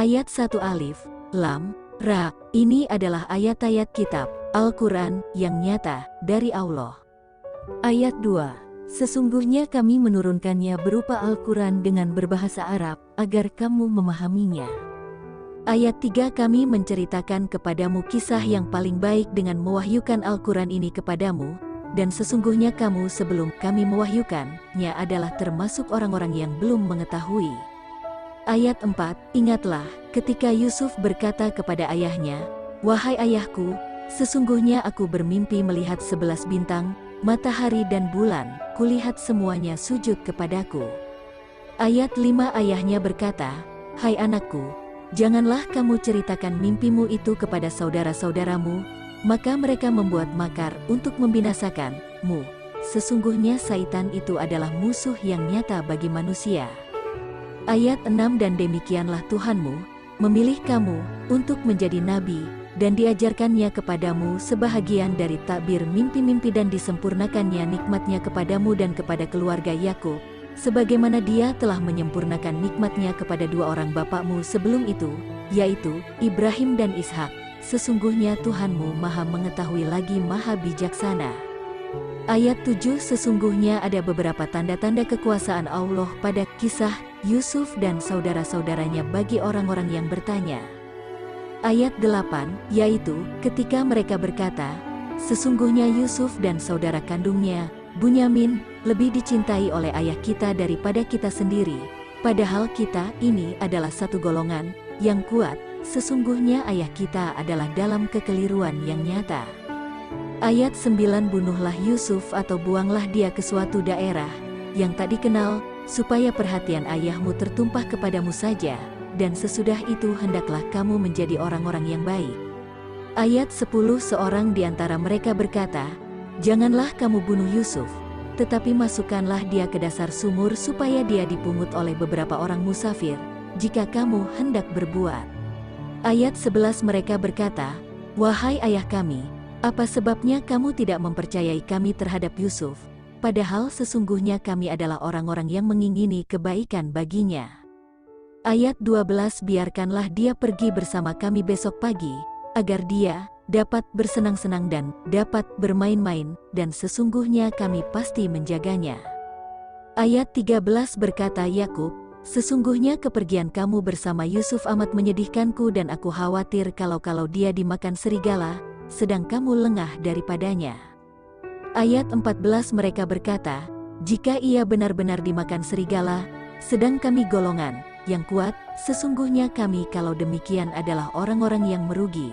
Ayat 1 Alif, Lam, Ra, ini adalah ayat-ayat kitab, Al-Quran, yang nyata, dari Allah. Ayat 2, sesungguhnya kami menurunkannya berupa Al-Quran dengan berbahasa Arab, agar kamu memahaminya. Ayat 3 kami menceritakan kepadamu kisah yang paling baik dengan mewahyukan Al-Quran ini kepadamu, dan sesungguhnya kamu sebelum kami mewahyukannya adalah termasuk orang-orang yang belum mengetahui. Ayat 4, ingatlah, ketika Yusuf berkata kepada ayahnya, wahai ayahku, sesungguhnya aku bermimpi melihat 11 bintang, matahari dan bulan, kulihat semuanya sujud kepadaku. Ayat 5 ayahnya berkata, hai anakku, janganlah kamu ceritakan mimpimu itu kepada saudara-saudaramu, maka mereka membuat makar untuk membinasakanmu. Sesungguhnya Saitan itu adalah musuh yang nyata bagi manusia. Ayat 6 dan demikianlah Tuhanmu memilih kamu untuk menjadi nabi, dan diajarkannya kepadamu sebahagian dari takbir mimpi-mimpi dan disempurnakannya nikmatnya kepadamu dan kepada keluarga Yakub, sebagaimana dia telah menyempurnakan nikmatnya kepada dua orang bapakmu sebelum itu, yaitu Ibrahim dan Ishak. Sesungguhnya Tuhanmu maha mengetahui lagi maha bijaksana. Ayat 7 sesungguhnya ada beberapa tanda-tanda kekuasaan Allah pada kisah Yusuf dan saudara-saudaranya bagi orang-orang yang bertanya. Ayat 8, yaitu, ketika mereka berkata, sesungguhnya Yusuf dan saudara kandungnya, Bunyamin, lebih dicintai oleh ayah kita daripada kita sendiri, padahal kita ini adalah satu golongan yang kuat, sesungguhnya ayah kita adalah dalam kekeliruan yang nyata. Ayat 9 bunuhlah Yusuf atau buanglah dia ke suatu daerah yang tak dikenal, supaya perhatian ayahmu tertumpah kepadamu saja, dan sesudah itu hendaklah kamu menjadi orang-orang yang baik. Ayat 10 seorang di antara mereka berkata, janganlah kamu bunuh Yusuf, tetapi masukkanlah dia ke dasar sumur supaya dia dipungut oleh beberapa orang musafir, jika kamu hendak berbuat. Ayat 11 mereka berkata, wahai ayah kami, apa sebabnya kamu tidak mempercayai kami terhadap Yusuf, padahal sesungguhnya kami adalah orang-orang yang mengingini kebaikan baginya. Ayat 12 biarkanlah dia pergi bersama kami besok pagi, agar dia dapat bersenang-senang dan dapat bermain-main, dan sesungguhnya kami pasti menjaganya. Ayat 13 berkata Yakub, sesungguhnya kepergian kamu bersama Yusuf amat menyedihkanku dan aku khawatir kalau dia dimakan serigala, sedang kamu lengah daripadanya. Ayat 14 mereka berkata, jika ia benar-benar dimakan serigala, sedang kami golongan yang kuat, sesungguhnya kami kalau demikian adalah orang-orang yang merugi.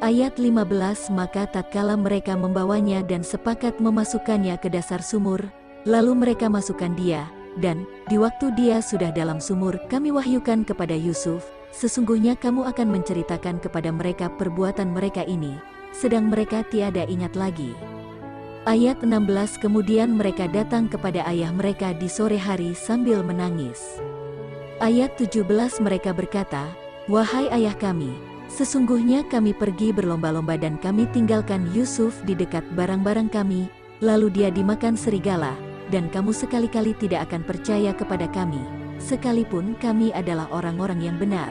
Ayat 15 maka tatkala mereka membawanya dan sepakat memasukkannya ke dasar sumur, lalu mereka masukkan dia, dan di waktu dia sudah dalam sumur kami wahyukan kepada Yusuf, sesungguhnya kamu akan menceritakan kepada mereka perbuatan mereka ini, sedang mereka tiada ingat lagi. Ayat 16 kemudian mereka datang kepada ayah mereka di sore hari sambil menangis. Ayat 17 mereka berkata, wahai ayah kami, sesungguhnya kami pergi berlomba-lomba dan kami tinggalkan Yusuf di dekat barang-barang kami, lalu dia dimakan serigala, dan kamu sekali-kali tidak akan percaya kepada kami, sekalipun kami adalah orang-orang yang benar.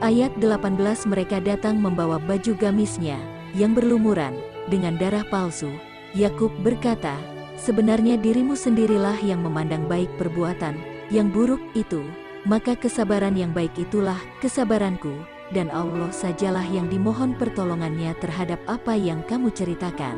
Ayat 18 mereka datang membawa baju gamisnya, yang berlumuran, dengan darah palsu. Yakub berkata, sebenarnya dirimu sendirilah yang memandang baik perbuatan yang buruk itu, maka kesabaran yang baik itulah kesabaranku, dan Allah sajalah yang dimohon pertolongannya terhadap apa yang kamu ceritakan.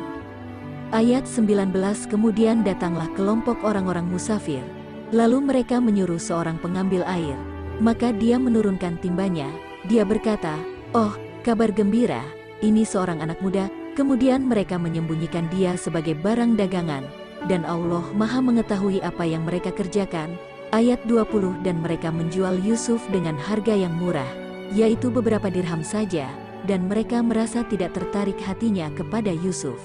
Ayat 19 kemudian datanglah kelompok orang-orang musafir, lalu mereka menyuruh seorang pengambil air, maka dia menurunkan timbanya, dia berkata, oh, kabar gembira, ini seorang anak muda, kemudian mereka menyembunyikan dia sebagai barang dagangan, dan Allah maha mengetahui apa yang mereka kerjakan. Ayat 20 dan mereka menjual Yusuf dengan harga yang murah, yaitu beberapa dirham saja, dan mereka merasa tidak tertarik hatinya kepada Yusuf.